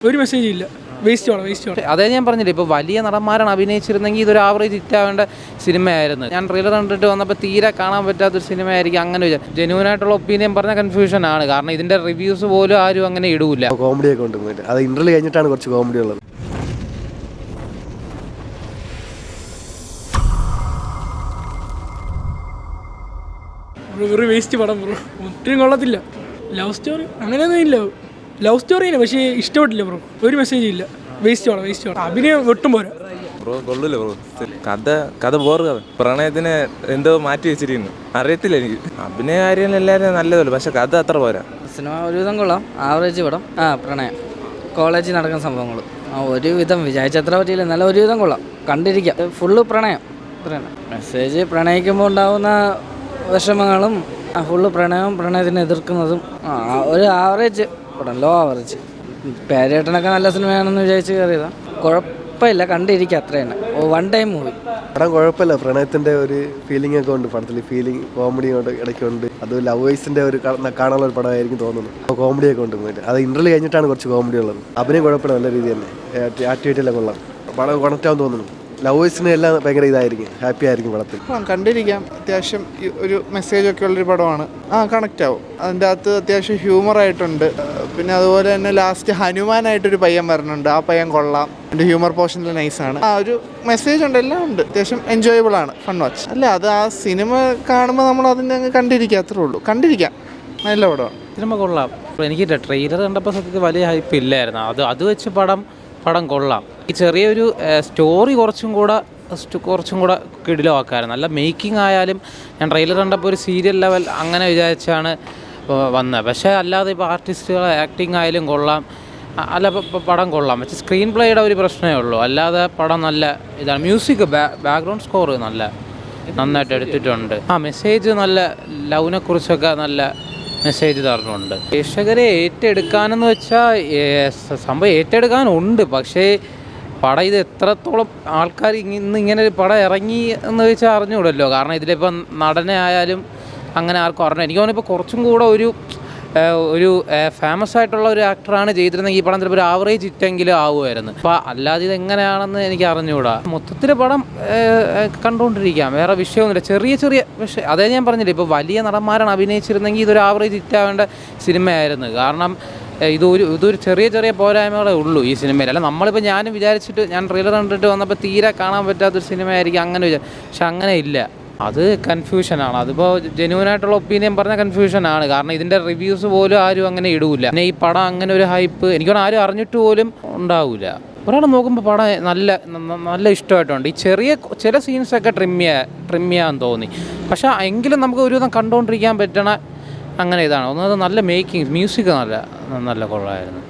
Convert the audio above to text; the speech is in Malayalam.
ഒരു മെസ്സേജ് ഇല്ല. വേസ്റ്റ്. അതേ ഞാൻ പറഞ്ഞില്ല, ഇപ്പോൾ വലിയ നടന്മാരാണ് അഭിനയിച്ചിരുന്നെങ്കിൽ ഇതൊരു ആവറേജ് ഹിറ്റാവേണ്ട സിനിമയായിരുന്നു. ഞാൻ ട്രെയിലർ കണ്ടിട്ട് വന്നപ്പോൾ തീരെ കാണാൻ പറ്റാത്തൊരു സിനിമയായിരിക്കും. അങ്ങനെ ജെന്യൂനായിട്ടുള്ള ഒപ്പീനിയൻ പറഞ്ഞ കൺഫ്യൂഷൻ ആണ്. കാരണം ഇതിൻ്റെ റിവ്യൂസ് പോലും ആരും അങ്ങനെ ഇടൂല. കോമഡിയൊക്കെ ഉണ്ട്. അത് ഇന്റർവ്യൂ കഴിഞ്ഞിട്ടാണ് കുറച്ച് കോമഡി ഉള്ളത്. ഒരു വേസ്റ്റ് പടം ബ്രോ. ഒത്തിരി കൊള്ളത്തില്ല. ലവ് സ്റ്റോറി അങ്ങനെയൊന്നും ഇല്ല. ലവ് സ്റ്റോറിയാണ്, പക്ഷേ ഇഷ്ടപ്പെട്ടില്ല ബ്രോ. ഒരു മെസ്സേജ് ഇല്ല. വേസ്റ്റ് പടം. അഭിനയം ഒട്ടും പോരാ ബ്രോ. കൊള്ളില്ല ബ്രോ. കഥ ബോറ് കഥ. പ്രണയത്തിന് എന്തോ മാറ്റി വെച്ചിരിക്കുന്നു. അറിയത്തില്ല എനിക്ക്. അഭിനയ കാര്യം എല്ലാവരും നല്ലതല്ലോ, പക്ഷെ കഥ അത്ര പോരാ. സിനിമ ഒരുവിധം കൊള്ളാം. ആവറേജ് പടം. പ്രണയം കോളേജിൽ നടക്കുന്ന സംഭവങ്ങൾ ഒരുവിധം വിചാരിച്ചത്ര പറ്റിയില്ല. എന്നാലും ഒരുവിധം കൊള്ളാം, കണ്ടിരിക്കാം. ഫുള്ള് പ്രണയം. മെസ്സേജ് പ്രണയിക്കുമ്പോൾ ഉണ്ടാകുന്ന വിഷമങ്ങളും ഫുള്ള് പ്രണയത്തിനെ എതിർക്കുന്നതും ഒരു ആവറേജ് പടം, ലോ ആവറേജ്. പേരേട്ടനൊക്കെ നല്ല സിനിമയാണെന്ന് വിചാരിച്ച് കയറിയതാണ്. കുഴപ്പമില്ല, കണ്ടിരിക്കുക, അത്ര തന്നെ. One time movie. പടം കുഴപ്പമില്ല. പ്രണയത്തിൻ്റെ ഒരു ഫീലിംഗ് ഒക്കെ ഉണ്ട് പടത്തിൽ. ഫീലിംഗ് കോമഡി കൊണ്ട് ഇടയ്ക്കുണ്ട്. അത് ലവ് വൈസിൻ്റെ ഒരു കാണാനുള്ള ഒരു പടമായിരിക്കും തോന്നുന്നു. കോമഡിയൊക്കെ ഉണ്ട്. അത് ഇന്റർവ്യൂ കഴിഞ്ഞിട്ടാണ് കുറച്ച് കോമഡി ഉള്ളത്. അഭിനയം കുഴപ്പമില്ല, നല്ല രീതി തന്നെ. ആക്ടിവിറ്റി എല്ലാം കൊള്ളാം. പടം കണക്റ്റാവും തോന്നുന്നു. ലവേഴ്സിന് എല്ലാം ഭയങ്കര ഇതായിരിക്കും, ഹാപ്പി ആയിരിക്കും പടത്തിൽ. കണ്ടിരിക്കാം. അത്യാവശ്യം ഒരു മെസ്സേജൊക്കെ ഉള്ളൊരു പടമാണ്. കണക്റ്റ് ആവും. അതിൻ്റെ അകത്ത് അത്യാവശ്യം ഹ്യൂമറായിട്ടുണ്ട്. പിന്നെ അതുപോലെ തന്നെ ലാസ്റ്റ് ഹനുമാനായിട്ടൊരു പയ്യൻ വരുന്നുണ്ട്. ആ പയ്യൻ കൊള്ളാം. എൻ്റെ ഹ്യൂമർ പോർഷനിൽ നൈസാണ്. ഒരു മെസ്സേജ് ഉണ്ട്, എല്ലാം ഉണ്ട്. അത്യാവശ്യം എൻജോയബിൾ ആണ്. Fun watch. അല്ല, അത് ആ സിനിമ കാണുമ്പോൾ നമ്മൾ അതിൻ്റെ അങ്ങ് കണ്ടിരിക്കുക, അത്രേ ഉള്ളൂ. കണ്ടിരിക്കാം, നല്ല പടമാണ്. സിനിമ കൊള്ളാം. എനിക്ക് ട്രെയിലർ കണ്ടപ്പോൾ സത്യത്തിൽ വലിയ ഹൈപ്പ് ഇല്ലായിരുന്നു. അത് വെച്ച് പടം കൊള്ളാം. ഈ ചെറിയൊരു സ്റ്റോറി കുറച്ചും കൂടെ കിടിലമാക്കായിരുന്നു. നല്ല മേക്കിംഗ് ആയാലും ഞാൻ ട്രെയിലർ കണ്ടപ്പോൾ ഒരു സീരിയൽ ലെവൽ അങ്ങനെ വിചാരിച്ചാണ് വന്നത്. പക്ഷേ അല്ലാതെ ഇപ്പോൾ ആർട്ടിസ്റ്റുകൾ ആക്ടിങ് ആയാലും കൊള്ളാം. അല്ല, ഇപ്പോൾ പടം കൊള്ളാം. പക്ഷേ സ്ക്രീൻ പ്ലേയുടെ ഒരു പ്രശ്നമേ ഉള്ളൂ. അല്ലാതെ പടം നല്ല ഇതാണ്. മ്യൂസിക്, ബാക്ക്ഗ്രൗണ്ട് സ്കോർ നന്നായിട്ട് എടുത്തിട്ടുണ്ട്. മെസ്സേജ് നല്ല ലവിനെ കുറിച്ചൊക്കെ നല്ല മെസ്സേജ് തരുന്നുണ്ട്. പ്രേക്ഷകരെ ഏറ്റെടുക്കാനെന്ന് വെച്ചാൽ സംഭവം ഏറ്റെടുക്കാനുണ്ട്. പക്ഷേ പടം ഇത് എത്രത്തോളം ആൾക്കാർ ഇങ്ങനെ ഒരു പടം ഇറങ്ങി എന്ന് വെച്ചാൽ അറിഞ്ഞുകൂടല്ലോ. കാരണം ഇതിലിപ്പം നടനെ ആയാലും അങ്ങനെ ആർക്കും അറിഞ്ഞു. എനിക്ക് തോന്നുന്നു ഇപ്പോൾ കുറച്ചും കൂടെ ഒരു ഫേമസ് ആയിട്ടുള്ള ഒരു ആക്ടറാണ് ചെയ്തിരുന്നെങ്കിൽ ഈ പടം ചിലപ്പോൾ ഒരു ആവറേജ് ഹിറ്റെങ്കിലും ആവുമായിരുന്നു. അപ്പോൾ അല്ലാതെ ഇതെങ്ങനെയാണെന്ന് എനിക്ക് അറിഞ്ഞുകൂടാ. മൊത്തത്തിൽ പടം കണ്ടുകൊണ്ടിരിക്കാം, വേറെ വിഷയമൊന്നുമില്ല. ചെറിയ പക്ഷേ അതേ ഞാൻ പറഞ്ഞില്ല, ഇപ്പോൾ വലിയ നടന്മാരാണ് അഭിനയിച്ചിരുന്നെങ്കിൽ ഇതൊരു ആവറേജ് ഹിറ്റാവേണ്ട സിനിമയായിരുന്നു. കാരണം ഇതൊരു ചെറിയ പോരായ്മകളേ ഉള്ളൂ ഈ സിനിമയിൽ. അല്ല, നമ്മളിപ്പോൾ ഞാൻ ട്രെയിലർ കണ്ടിട്ട് വന്നപ്പോൾ തീരെ കാണാൻ പറ്റാത്തൊരു സിനിമയായിരിക്കും അങ്ങനെ പക്ഷെ അങ്ങനെ ഇല്ല. അത് കൺഫ്യൂഷനാണ്. അതിപ്പോൾ ജെന്യൂനായിട്ടുള്ള ഒപ്പീനിയൻ പറഞ്ഞ കൺഫ്യൂഷനാണ്. കാരണം ഇതിൻ്റെ റിവ്യൂസ് പോലും ആരും അങ്ങനെ ഇടൂല. പിന്നെ ഈ പടം അങ്ങനെ ഒരു ഹൈപ്പ് എനിക്ക് ആരും അറിഞ്ഞിട്ട് പോലും ഉണ്ടാവില്ല. ഒരാൾ നോക്കുമ്പോൾ പടം നല്ല ഇഷ്ടമായിട്ടുണ്ട്. ഈ ചില സീൻസൊക്കെ ട്രിം ചെയ്യാൻ തോന്നി. പക്ഷേ എങ്കിലും നമുക്ക് ഒരുവിധം കണ്ടുകൊണ്ടിരിക്കാൻ പറ്റണ അങ്ങനെ ഇതാണ്. ഒന്നത് നല്ല മേക്കിംഗ്, മ്യൂസിക് നല്ല കൊള്ളായിരുന്നു.